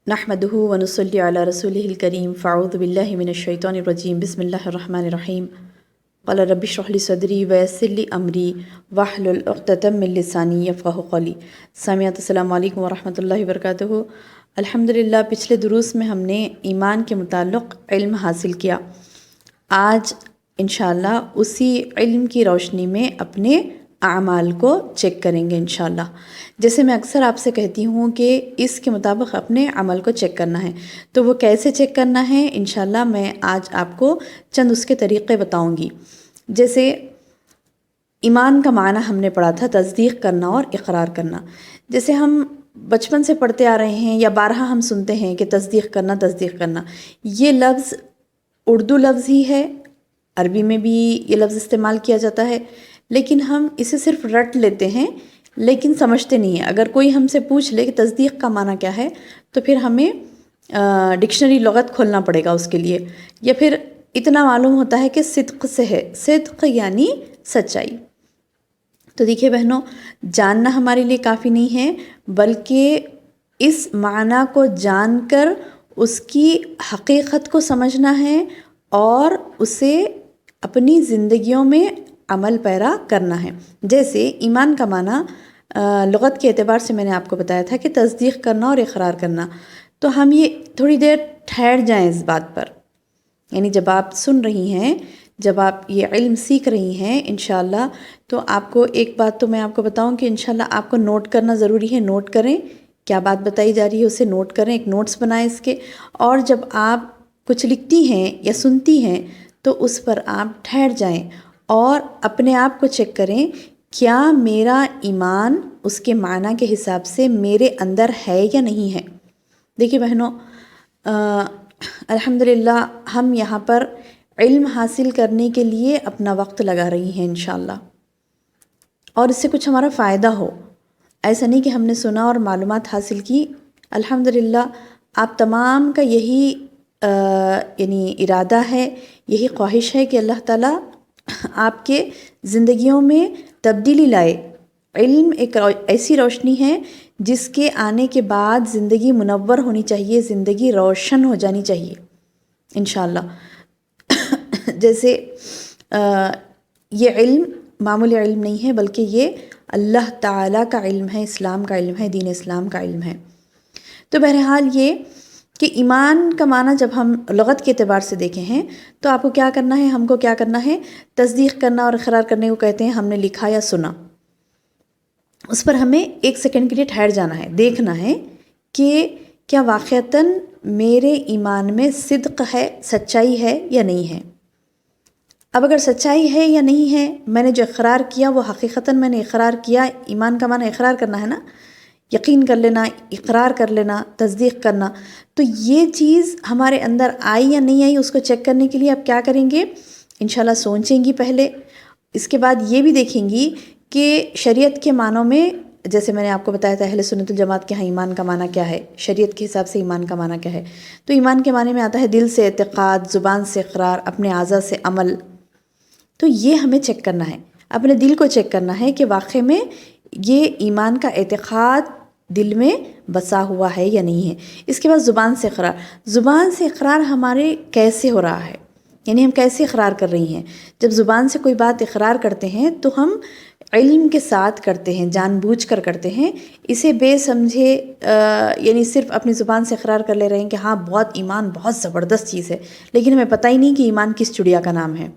نحمدہ ونصلی علی رسولہ الکریم فاعوذ باللہ من الشیطان الرجیم بسم اللہ الرحمن الرحیم قال رب اشرح لی صدری ویسر لی امری واحلل عقدۃ من لسانی یفقہوا قولی۔ سامعات السلام علیکم ورحمۃ اللہ وبرکاتہ۔ الحمدللہ پچھلے دروس میں ہم نے ایمان کے متعلق علم حاصل کیا۔ آج انشاءاللہ اسی علم کی روشنی میں اپنے اعمال کو چیک کریں گے انشاءاللہ۔ جیسے میں اکثر آپ سے کہتی ہوں کہ اس کے مطابق اپنے عمل کو چیک کرنا ہے، تو وہ کیسے چیک کرنا ہے انشاءاللہ میں آج آپ کو چند اس کے طریقے بتاؤں گی۔ جیسے ایمان کا معنی ہم نے پڑھا تھا تصدیق کرنا اور اقرار کرنا۔ جیسے ہم بچپن سے پڑھتے آ رہے ہیں یا بارہا ہم سنتے ہیں کہ تصدیق کرنا تصدیق کرنا، یہ لفظ اردو لفظ ہی ہے، عربی میں بھی یہ لفظ استعمال کیا جاتا ہے، لیکن ہم اسے صرف رٹ لیتے ہیں لیکن سمجھتے نہیں ہیں۔ اگر کوئی ہم سے پوچھ لے کہ تصدیق کا معنی کیا ہے تو پھر ہمیں ڈکشنری لغت کھولنا پڑے گا اس کے لیے، یا پھر اتنا معلوم ہوتا ہے کہ صدق سے ہے، صدق یعنی سچائی۔ تو دیکھیے بہنوں، جاننا ہمارے لیے کافی نہیں ہے، بلکہ اس معنی کو جان کر اس کی حقیقت کو سمجھنا ہے اور اسے اپنی زندگیوں میں عمل پیرا کرنا ہے۔ جیسے ایمان کا معنی لغت کے اعتبار سے میں نے آپ کو بتایا تھا کہ تصدیق کرنا اور اقرار کرنا۔ تو ہم یہ تھوڑی دیر ٹھہر جائیں اس بات پر، یعنی جب آپ سن رہی ہیں، جب آپ یہ علم سیکھ رہی ہیں انشاءاللہ، تو آپ کو ایک بات تو میں آپ کو بتاؤں کہ انشاءاللہ آپ کو نوٹ کرنا ضروری ہے۔ نوٹ کریں، کیا بات بتائی جا رہی ہے اسے نوٹ کریں، ایک نوٹس بنائیں اس کے، اور جب آپ کچھ لکھتی ہیں یا سنتی ہیں تو اس پر آپ ٹھہر جائیں اور اپنے آپ کو چیک کریں، کیا میرا ایمان اس کے معنی کے حساب سے میرے اندر ہے یا نہیں ہے۔ دیکھیے بہنوں، الحمدللہ ہم یہاں پر علم حاصل کرنے کے لیے اپنا وقت لگا رہی ہیں انشاءاللہ، اور اس سے کچھ ہمارا فائدہ ہو۔ ایسا نہیں کہ ہم نے سنا اور معلومات حاصل کی۔ الحمدللہ آپ تمام کا یہی یعنی ارادہ ہے، یہی خواہش ہے کہ اللہ تعالیٰ آپ کے زندگیوں میں تبدیلی لائے۔ علم ایک ایسی روشنی ہے جس کے آنے کے بعد زندگی منور ہونی چاہیے، زندگی روشن ہو جانی چاہیے انشاءاللہ۔ جیسے یہ علم معمولی علم نہیں ہے، بلکہ یہ اللہ تعالیٰ کا علم ہے، اسلام کا علم ہے، دین اسلام کا علم ہے۔ تو بہرحال یہ کہ ایمان کا معنی جب ہم لغت کے اعتبار سے دیکھیں ہیں تو آپ کو کیا کرنا ہے، ہم کو کیا کرنا ہے، تصدیق کرنا اور اقرار کرنے کو کہتے ہیں۔ ہم نے لکھا یا سنا، اس پر ہمیں ایک سیکنڈ کے لیے ٹھہر جانا ہے، دیکھنا ہے کہ کیا واقعتاً میرے ایمان میں صدق ہے، سچائی ہے یا نہیں ہے۔ اب اگر سچائی ہے یا نہیں ہے، میں نے جو اقرار کیا وہ حقیقتاً میں نے اقرار کیا، ایمان کا معنی اقرار کرنا ہے نا، یقین کر لینا، اقرار کر لینا، تصدیق کرنا، تو یہ چیز ہمارے اندر آئی یا نہیں آئی اس کو چیک کرنے کے لیے آپ کیا کریں گے، انشاءاللہ سوچیں گی پہلے، اس کے بعد یہ بھی دیکھیں گی کہ شریعت کے معنوں میں، جیسے میں نے آپ کو بتایا تھا اہل سنت الجماعت کے ہاں ایمان کا معنی کیا ہے، شریعت کے حساب سے ایمان کا معنی کیا ہے۔ تو ایمان کے معنی میں آتا ہے دل سے اعتقاد، زبان سے اقرار، اپنے اعضاء سے عمل۔ تو یہ ہمیں چیک کرنا ہے، اپنے دل کو چیک کرنا ہے کہ واقعی میں یہ ایمان کا اعتقاد دل میں بسا ہوا ہے یا نہیں ہے۔ اس کے بعد زبان سے اقرار، زبان سے اقرار ہمارے کیسے ہو رہا ہے، یعنی ہم کیسے اقرار کر رہی ہیں۔ جب زبان سے کوئی بات اقرار کرتے ہیں تو ہم علم کے ساتھ کرتے ہیں، جان بوجھ کر کرتے ہیں، اسے بے سمجھے یعنی صرف اپنی زبان سے اقرار کر لے رہے ہیں کہ ہاں بہت ایمان بہت زبردست چیز ہے، لیکن ہمیں پتہ ہی نہیں کہ ایمان کس چڑیا کا نام ہے۔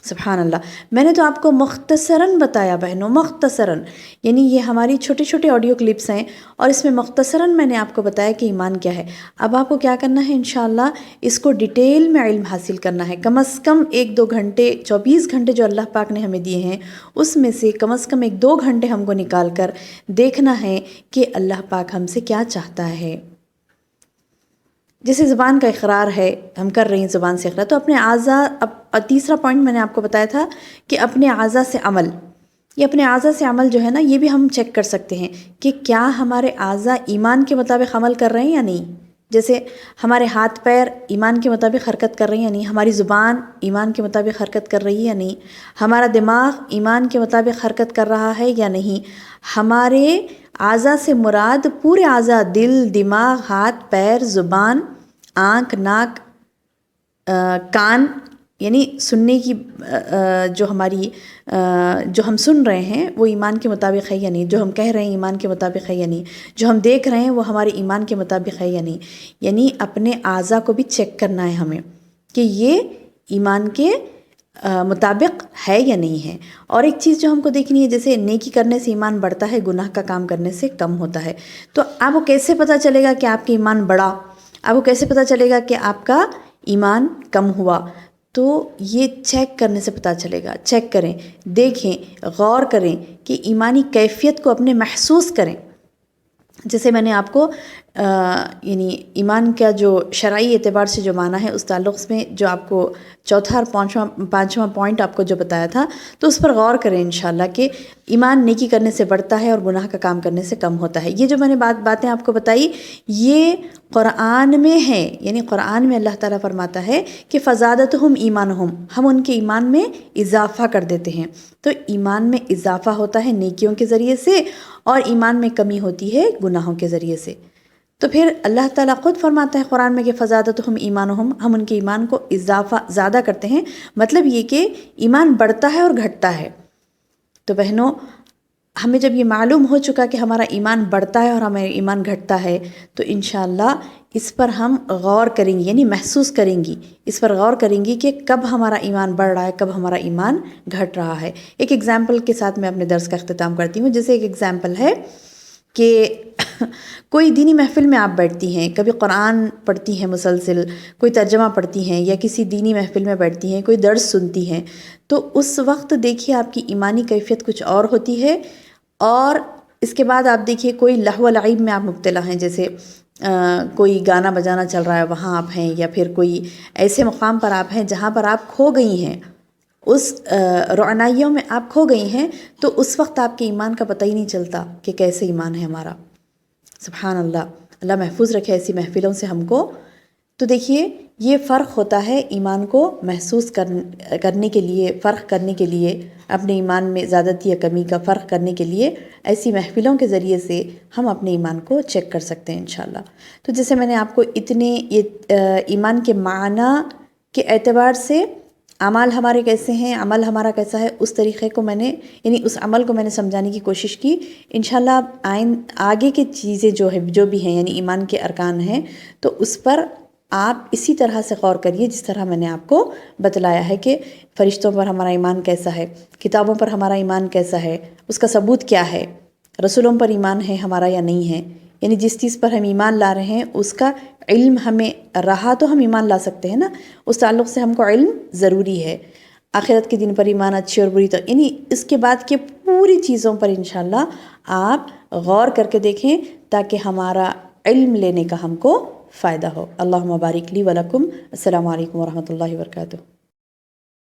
سبحان اللہ، میں نے تو آپ کو مختصراً بتایا بہنوں، مختصراً، یعنی یہ ہماری چھوٹے چھوٹے آڈیو کلپس ہیں اور اس میں مختصراً میں نے آپ کو بتایا کہ ایمان کیا ہے۔ اب آپ کو کیا کرنا ہے انشاءاللہ، اس کو ڈیٹیل میں علم حاصل کرنا ہے، کم از کم 1-2 گھنٹے، 24 گھنٹے جو اللہ پاک نے ہمیں دیے ہیں اس میں سے کم از کم 1-2 گھنٹے ہم کو نکال کر دیکھنا ہے کہ اللہ پاک ہم سے کیا چاہتا ہے۔ جیسے زبان کا اقرار ہے، ہم کر رہی ہیں زبان سے اقرار، تو اپنے اعضاء، تیسرا پوائنٹ میں نے آپ کو بتایا تھا کہ اپنے اعضاء سے عمل، یہ اپنے اعضاء سے عمل جو ہے نا، یہ بھی ہم چیک کر سکتے ہیں کہ کیا ہمارے اعضاء ایمان کے مطابق عمل کر رہے ہیں یا نہیں۔ جیسے ہمارے ہاتھ پیر ایمان کے مطابق حرکت کر رہے ہیں یا نہیں، ہماری زبان ایمان کے مطابق حرکت کر رہی ہے یا نہیں، ہمارا دماغ ایمان کے مطابق حرکت کر رہا ہے یا نہیں، ہمارے اعضاء سے مراد پورے اعضاء، دل، دماغ، ہاتھ، پیر، زبان، آنکھ، ناک، کان، یعنی سننے کی جو ہماری جو ہم سن رہے ہیں وہ ایمان کے مطابق ہے یا نہیں، جو ہم کہہ رہے ہیں ایمان کے مطابق ہے یا نہیں، جو ہم دیکھ رہے ہیں وہ ہمارے ایمان کے مطابق ہے یا نہیں، یعنی اپنے اعضاء کو بھی چیک کرنا ہے ہمیں کہ یہ ایمان کے مطابق ہے یا نہیں ہے۔ اور ایک چیز جو ہم کو دیکھنی ہے، جیسے نیکی کرنے سے ایمان بڑھتا ہے، گناہ کا کام کرنے سے کم ہوتا ہے، تو آپ کو کیسے پتہ چلے گا کہ آپ کا ایمان بڑھا، آپ کو کیسے پتہ چلے گا کہ آپ کا ایمان کم ہوا؟ تو یہ چیک کرنے سے پتہ چلے گا۔ چیک کریں، دیکھیں، غور کریں کہ ایمانی کیفیت کو اپنے محسوس کریں۔ جیسے میں نے آپ کو یعنی ایمان کا جو شرعی اعتبار سے جو معنی ہے اس تعلق میں جو آپ کو چوتھا اور پانچواں پوائنٹ آپ کو جو بتایا تھا، تو اس پر غور کریں انشاءاللہ کہ ایمان نیکی کرنے سے بڑھتا ہے اور گناہ کا کام کرنے سے کم ہوتا ہے۔ یہ جو میں نے باتیں آپ کو بتائی یہ قرآن میں ہے، یعنی قرآن میں اللہ تعالیٰ فرماتا ہے کہ فزادتہم ایمانہم، ہم ان کے ایمان میں اضافہ کر دیتے ہیں۔ تو ایمان میں اضافہ ہوتا ہے نیکیوں کے ذریعے سے، اور ایمان میں کمی ہوتی ہے گناہوں کے ذریعے سے۔ تو پھر اللہ تعالیٰ خود فرماتا ہے قرآن میں کہ فزادتہم ایمانہم، ہم ان کے ایمان کو اضافہ زیادہ کرتے ہیں، مطلب یہ کہ ایمان بڑھتا ہے اور گھٹتا ہے۔ تو بہنوں، ہمیں جب یہ معلوم ہو چکا کہ ہمارا ایمان بڑھتا ہے اور ہمارا ایمان گھٹتا ہے، تو انشاءاللہ اس پر ہم غور کریں گی، یعنی محسوس کریں گی، اس پر غور کریں گی کہ کب ہمارا ایمان بڑھ رہا ہے، کب ہمارا ایمان گھٹ رہا ہے۔ ایک ایگزامپل کے ساتھ میں اپنے درس کا اختتام کرتی ہوں۔ جیسے ایک ایگزامپل ہے کہ کوئی دینی محفل میں آپ بیٹھتی ہیں، کبھی قرآن پڑھتی ہیں مسلسل، کوئی ترجمہ پڑھتی ہیں، یا کسی دینی محفل میں بیٹھتی ہیں، کوئی درس سنتی ہیں، تو اس وقت دیکھیے آپ کی ایمانی کیفیت کچھ اور ہوتی ہے، اور اس کے بعد آپ دیکھیے کوئی لہو و لعب میں آپ مبتلا ہیں، جیسے کوئی گانا بجانا چل رہا ہے وہاں آپ ہیں، یا پھر کوئی ایسے مقام پر آپ ہیں جہاں پر آپ کھو گئی ہیں، اس رعنائیوں میں آپ کھو گئی ہیں، تو اس وقت آپ کے ایمان کا پتہ ہی نہیں چلتا کہ کیسے ایمان ہے ہمارا۔ سبحان اللہ، اللہ محفوظ رکھے ایسی محفلوں سے ہم کو۔ تو دیکھیے یہ فرق ہوتا ہے ایمان کو محسوس کرنے کے لیے، فرق کرنے کے لیے، اپنے ایمان میں زیادتی یا کمی کا فرق کرنے کے لیے ایسی محفلوں کے ذریعے سے ہم اپنے ایمان کو چیک کر سکتے ہیں انشاءاللہ۔ تو جیسے میں نے آپ کو اتنے ایمان کے معنی کے اعتبار سے اعمال ہمارے کیسے ہیں، عمل ہمارا کیسا ہے، اس طریقے کو میں نے، یعنی اس عمل کو میں نے سمجھانے کی کوشش کی۔ انشاءاللہ آگے کی چیزیں جو بھی ہیں، یعنی ایمان کے ارکان ہیں، تو اس پر آپ اسی طرح سے غور کریے جس طرح میں نے آپ کو بتلایا ہے کہ فرشتوں پر ہمارا ایمان کیسا ہے، کتابوں پر ہمارا ایمان کیسا ہے، اس کا ثبوت کیا ہے، رسولوں پر ایمان ہے ہمارا یا نہیں ہے، یعنی جس چیز پر ہم ایمان لا رہے ہیں اس کا علم ہمیں رہا تو ہم ایمان لا سکتے ہیں نا، اس تعلق سے ہم کو علم ضروری ہے۔ آخرت کے دن پر ایمان، اچھی اور بری، تو یعنی اس کے بعد کے پوری چیزوں پر انشاءاللہ آپ غور کر کے دیکھیں تاکہ ہمارا علم لینے کا ہم کو فائدہ ہو۔ اللہم بارک لی ولکم۔ السلام علیکم ورحمۃ اللہ وبرکاتہ۔